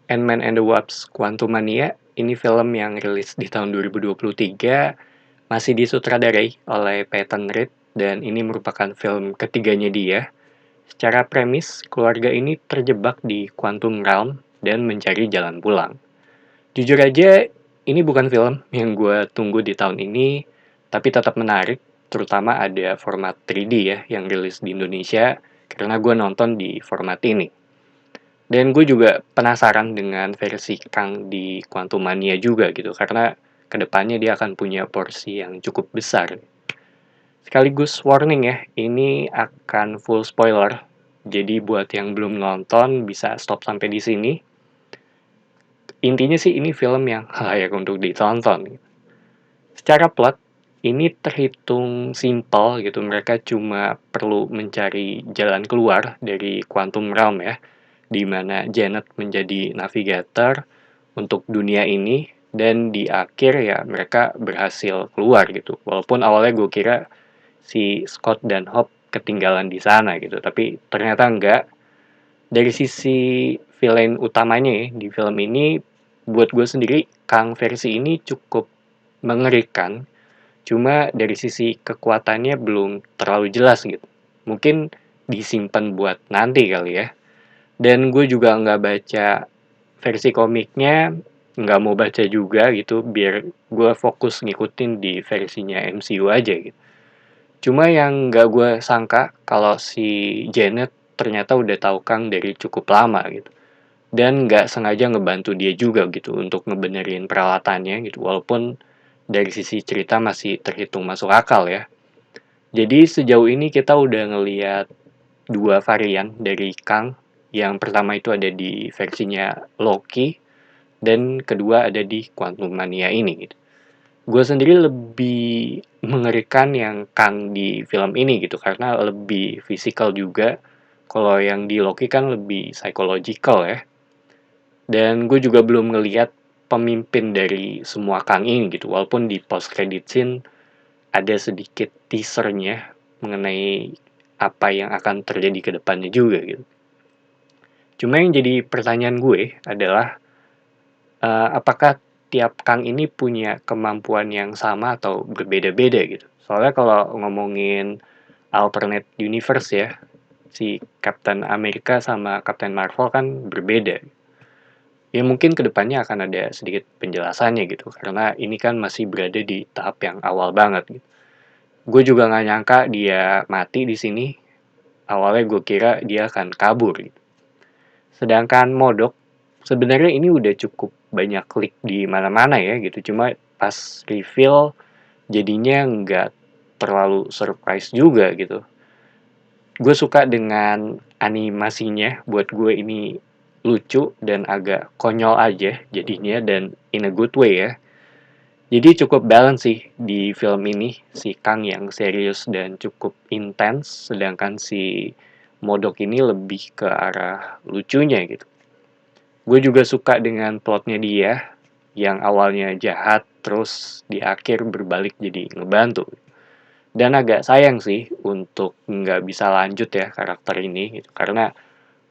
Ant-Man and the Wasp: Quantumania, ini film yang rilis di tahun 2023, masih disutradarai oleh Peyton Reed, dan ini merupakan film ketiganya dia. Secara premis, keluarga ini terjebak di Quantum Realm dan mencari jalan pulang. Jujur aja, ini bukan film yang gue tunggu di tahun ini, tapi tetap menarik, terutama ada format 3D ya, yang rilis di Indonesia, karena gue nonton di format ini. Dan gue juga penasaran dengan versi Kang di Quantumania juga gitu, karena kedepannya dia akan punya porsi yang cukup besar. Sekaligus warning ya, ini akan full spoiler, jadi buat yang belum nonton bisa stop sampai di sini. Intinya sih ini film yang layak untuk ditonton. Secara plot, ini terhitung simpel gitu, mereka cuma perlu mencari jalan keluar dari Quantum Realm ya, di mana Janet menjadi navigator untuk dunia ini, dan di akhir ya mereka berhasil keluar gitu. Walaupun awalnya gue kira si Scott dan Hope ketinggalan di sana gitu, tapi ternyata enggak. Dari sisi villain utamanya ya, di film ini, buat gue sendiri, Kang versi ini cukup mengerikan, cuma dari sisi kekuatannya belum terlalu jelas gitu. Mungkin disimpan buat nanti kali ya. Dan gue juga nggak baca versi komiknya, nggak mau baca juga gitu, biar gue fokus ngikutin di versinya MCU aja gitu. Cuma yang nggak gue sangka kalau si Janet ternyata udah tahu Kang dari cukup lama gitu. Dan nggak sengaja ngebantu dia juga gitu untuk ngebenerin peralatannya gitu, walaupun dari sisi cerita masih terhitung masuk akal ya. Jadi sejauh ini kita udah ngelihat dua varian dari Kang. Yang pertama itu ada di versinya Loki, dan kedua ada di Quantum Mania ini gitu. Gue sendiri lebih mengerikan yang Kang di film ini gitu, karena lebih fisikal juga. Kalau yang di Loki kan lebih psychological ya. Dan gue juga belum ngelihat pemimpin dari semua Kang ini gitu, walaupun di post credit scene ada sedikit teasernya mengenai apa yang akan terjadi ke depannya juga gitu. Cuma yang jadi pertanyaan gue adalah, apakah tiap Kang ini punya kemampuan yang sama atau berbeda-beda gitu? Soalnya kalau ngomongin alternate universe ya, si Captain America sama Captain Marvel kan berbeda. Ya mungkin kedepannya akan ada sedikit penjelasannya gitu, karena ini kan masih berada di tahap yang awal banget gitu. Gue juga nggak nyangka dia mati di sini. Awalnya gue kira dia akan kabur gitu. Sedangkan Modok, sebenarnya ini udah cukup banyak klik di mana-mana ya gitu. Cuma pas reveal jadinya nggak terlalu surprise juga gitu. Gue suka dengan animasinya, buat gue ini lucu dan agak konyol aja jadinya, dan in a good way ya. Jadi cukup balance sih di film ini, si Kang yang serius dan cukup intens, sedangkan si Modok ini lebih ke arah lucunya gitu. Gue juga suka dengan plotnya dia, yang awalnya jahat, terus di akhir berbalik jadi ngebantu. Dan agak sayang sih untuk nggak bisa lanjut ya karakter ini, gitu, karena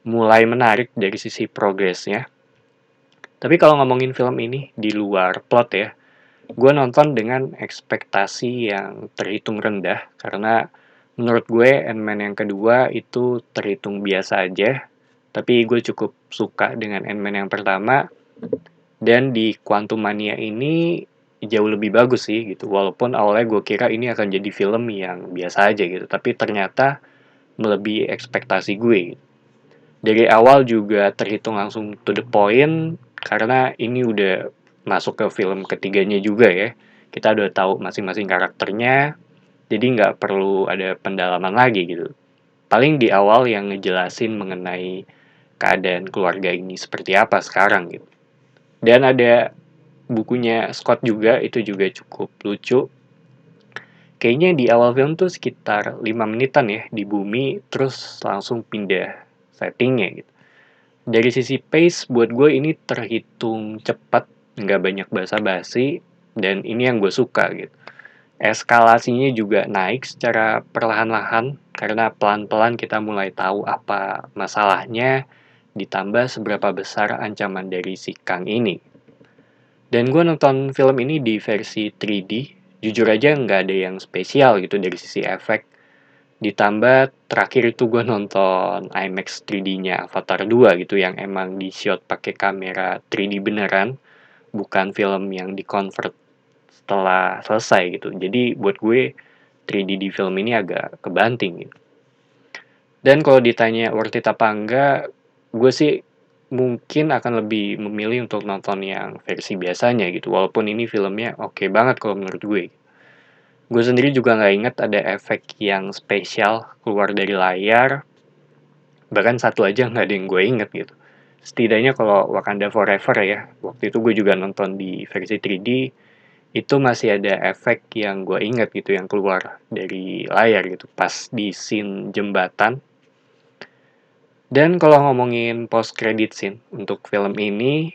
mulai menarik dari sisi progresnya. Tapi kalau ngomongin film ini di luar plot ya, gue nonton dengan ekspektasi yang terhitung rendah, karena menurut gue Ant-Man yang kedua itu terhitung biasa aja, tapi gue cukup suka dengan Ant-Man yang pertama, dan di Quantumania ini jauh lebih bagus sih gitu, walaupun awalnya gue kira ini akan jadi film yang biasa aja gitu, tapi ternyata melebihi ekspektasi gue gitu. Dari awal juga terhitung langsung to the point, karena ini udah masuk ke film ketiganya juga ya. Kita udah tahu masing-masing karakternya, jadi nggak perlu ada pendalaman lagi gitu. Paling di awal yang ngejelasin mengenai keadaan keluarga ini seperti apa sekarang gitu. Dan ada bukunya Scott juga, itu juga cukup lucu. Kayaknya di awal film tuh sekitar 5 menitan ya di bumi, terus langsung pindah settingnya gitu. Dari sisi pace, buat gue ini terhitung cepat, nggak banyak basa-basi, dan ini yang gue suka gitu. Eskalasinya juga naik secara perlahan-lahan, karena pelan-pelan kita mulai tahu apa masalahnya, ditambah seberapa besar ancaman dari si Kang ini. Dan gue nonton film ini di versi 3D, jujur aja nggak ada yang spesial gitu dari sisi efek. Ditambah terakhir itu gue nonton IMAX 3D-nya Avatar 2 gitu, yang emang di-shot pakai kamera 3D beneran, bukan film yang di-convert setelah selesai gitu. Jadi buat gue 3D di film ini agak kebanting gitu. Dan kalau ditanya worth it apa enggak, gue sih mungkin akan lebih memilih untuk nonton yang versi biasanya gitu. Walaupun ini filmnya oke banget kalau menurut gue. Gue sendiri juga nggak inget ada efek yang spesial keluar dari layar. Bahkan satu aja nggak ada yang gue inget gitu. Setidaknya kalau Wakanda Forever ya, waktu itu gue juga nonton di versi 3D, itu masih ada efek yang gue inget gitu yang keluar dari layar gitu pas di scene jembatan. Dan kalau ngomongin post credit scene untuk film ini,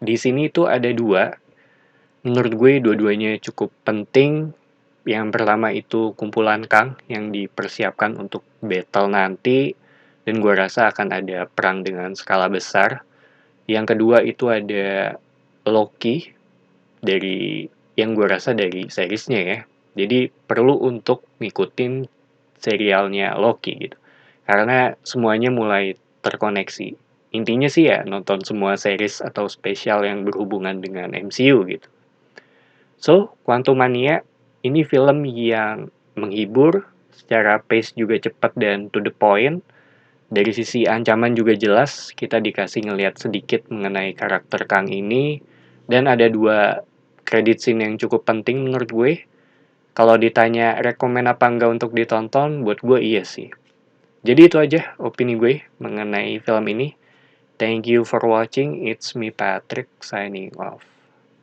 di sini tuh ada dua. Menurut gue dua-duanya cukup penting. Yang pertama itu kumpulan Kang yang dipersiapkan untuk battle nanti, dan gue rasa akan ada perang dengan skala besar. Yang kedua itu ada Loki dari yang gue rasa dari seriesnya ya. Jadi perlu untuk ngikutin serialnya Loki gitu. Karena semuanya mulai terkoneksi. Intinya sih ya nonton semua series atau spesial yang berhubungan dengan MCU gitu. So, Quantumania ini film yang menghibur, secara pace juga cepat dan to the point. Dari sisi ancaman juga jelas, kita dikasih ngelihat sedikit mengenai karakter Kang ini. Dan ada dua credit scene yang cukup penting menurut gue. Kalau ditanya rekomen apa enggak untuk ditonton, buat gue iya sih. Jadi itu aja opini gue mengenai film ini. Thank you for watching. It's me Patrick signing off.